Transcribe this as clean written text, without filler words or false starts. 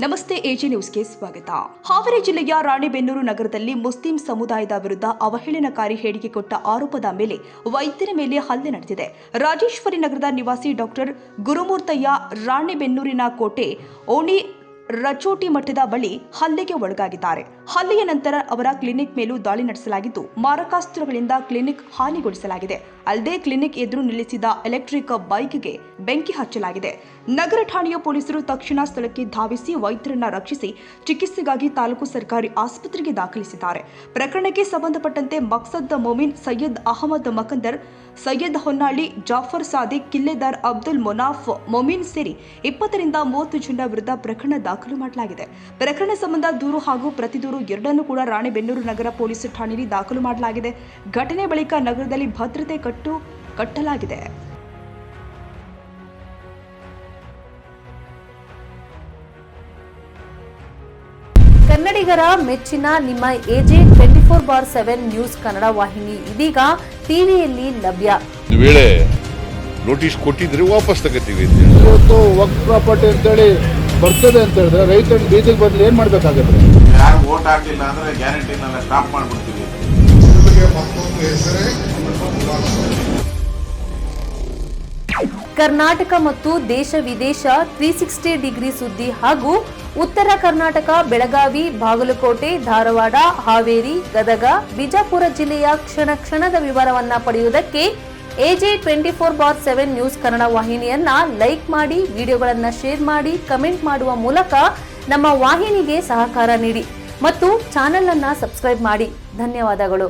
ನಮಸ್ತೆ ಎಜಿ ನ್ಯೂಸ್ಗೆ ಸ್ವಾಗತ. ಹಾವೇರಿ ಜಿಲ್ಲೆಯ ರಾಣೆಬೆನ್ನೂರು ನಗರದಲ್ಲಿ ಮುಸ್ಲಿಂ ಸಮುದಾಯದ ವಿರುದ್ಧ ಅವಹೇಳನಕಾರಿ ಹೇಳಿಕೆ ಕೊಟ್ಟ ಆರೋಪದ ಮೇಲೆ ವೈದ್ಯರ ಮೇಲೆ ಹಲ್ಲೆ ನಡೆದಿದೆ. ರಾಜೇಶ್ವರಿ ನಗರದ ನಿವಾಸಿ ಡಾಕ್ಟರ್ ಗುರುಮೂರ್ತಯ್ಯ ರಾಣೆಬೆನ್ನೂರಿನ ಕೋಟೆ ಓಣಿ ರಚೋಟಿ ಮಠದ ಬಳಿ ಹಲ್ಲೆಗೆ ಒಳಗಾಗಿದ್ದಾರೆ. ಹಲ್ಲೆಯ ನಂತರ ಅವರ ಕ್ಲಿನಿಕ್ ಮೇಲೂ ದಾಳಿ ನಡೆಸಲಾಗಿದ್ದು, ಮಾರಕಾಸ್ತ್ರಗಳಿಂದ ಕ್ಲಿನಿಕ್ ಹಾನಿಗೊಳಿಸಲಾಗಿದೆ. ಅಲ್ಲದೆ ಕ್ಲಿನಿಕ್ ಎದುರು ನಿಲ್ಲಿಸಿದ ಎಲೆಕ್ಟ್ರಿಕ್ ಬೈಕ್ಗೆ ಬೆಂಕಿ ಹಚ್ಚಲಾಗಿದೆ. ನಗರ ಠಾಣೆಯ ಪೊಲೀಸರು ತಕ್ಷಣ ಸ್ಥಳಕ್ಕೆ ಧಾವಿಸಿ ವೈದ್ಯರನ್ನ ರಕ್ಷಿಸಿ ಚಿಕಿತ್ಸೆಗಾಗಿ ತಾಲೂಕು ಸರ್ಕಾರಿ ಆಸ್ಪತ್ರೆಗೆ ದಾಖಲಿಸಿದ್ದಾರೆ. ಪ್ರಕರಣಕ್ಕೆ ಸಂಬಂಧಪಟ್ಟಂತೆ ಮಕ್ಸದ್ ಮೊಮಿನ್, ಸೈಯದ್ ಅಹಮದ್ ಮಕಂದರ್, ಸೈಯದ್ ಹೊನ್ನಾಳಿ, ಜಾಫರ್ ಸಾದಿಕ್, ಕಿಲ್ಲೆದಾರ್ ಅಬ್ದುಲ್ ಮೊನಾಫ್ ಮೊಮಿನ್ ಸೇರಿ 20 ರಿಂದ 30 ಜನ ವಿರುದ್ಧ ಪ್ರಕರಣ ದಾಖಲು ಮಾಡಲಾಗಿದೆ. ಪ್ರಕರಣ ಸಂಬಂಧ ದೂರು ಹಾಗೂ ಪ್ರತಿದೂರು ಎರಡನ್ನೂ ಕೂಡ ರಾಣೆಬೆನ್ನೂರು ನಗರ ಪೊಲೀಸ್ ಠಾಣೆಯಲ್ಲಿ ದಾಖಲು ಮಾಡಲಾಗಿದೆ. ಘಟನೆ ಬಳಿಕ ನಗರದಲ್ಲಿ ಭದ್ರತೆ ಕಟ್ಟಲಾಗಿದೆ. ಕನ್ನಡಿಗರ ಮೆಚ್ಚಿನ ನಿಮ್ಮ ಎಜೆ 24/7 ನ್ಯೂಸ್ ಕನ್ನಡ ವಾಹಿನಿ ಇದೀಗ ಟಿವಿಯಲ್ಲಿ ಲಭ್ಯ. ವೇಳೆ ನೋಟಿಸ್ ಕೊಟ್ಟಿದ್ರೆ ವಾಪಸ್ ತಗೋತೀವಿ. ಇವತ್ತು ವಕ್ಫ್ ಪ್ರಾಪರ್ಟಿ ಅಂತೇಳಿ ಬರ್ತದೆ ಅಂತ ಹೇಳಿದ್ರೆ ರೈತರ ಬೀದಿಗೆ ಬದಲು ಏನ್ ಮಾಡ್ಬೇಕಾಗತ್ತೆ? ಯಾರು ವೋಟ್ ಹಾಕಿಲ್ಲ ಅಂದ್ರೆ ಗ್ಯಾರಂಟಿನೆಲ್ಲ ಸ್ಟಾಪ್ ಮಾಡ್ಬಿಡ್ತೀವಿ. ಕರ್ನಾಟಕ ಮತ್ತು ದೇಶ ವಿದೇಶ 360 ಡಿಗ್ರಿ ಸುದ್ದಿ ಹಾಗೂ ಉತ್ತರ ಕರ್ನಾಟಕ, ಬೆಳಗಾವಿ, ಬಾಗಲಕೋಟೆ, ಧಾರವಾಡ, ಹಾವೇರಿ, ಗದಗ, ಬಿಜಾಪುರ ಜಿಲ್ಲೆಯ ಕ್ಷಣ ಕ್ಷಣದ ವಿವರವನ್ನ ಪಡೆಯುವುದಕ್ಕೆ ಎಜೆ 24/7 ನ್ಯೂಸ್ ಕನ್ನಡ ವಾಹಿನಿಯನ್ನ ಲೈಕ್ ಮಾಡಿ, ವಿಡಿಯೋಗಳನ್ನ ಶೇರ್ ಮಾಡಿ, ಕಮೆಂಟ್ ಮಾಡುವ ಮೂಲಕ ನಮ್ಮ ವಾಹಿನಿಗೆ ಸಹಕಾರ ನೀಡಿ ಮತ್ತು ಚಾನೆಲ್ ಅನ್ನ ಸಬ್ಸ್ಕ್ರೈಬ್ ಮಾಡಿ. ಧನ್ಯವಾದಗಳು.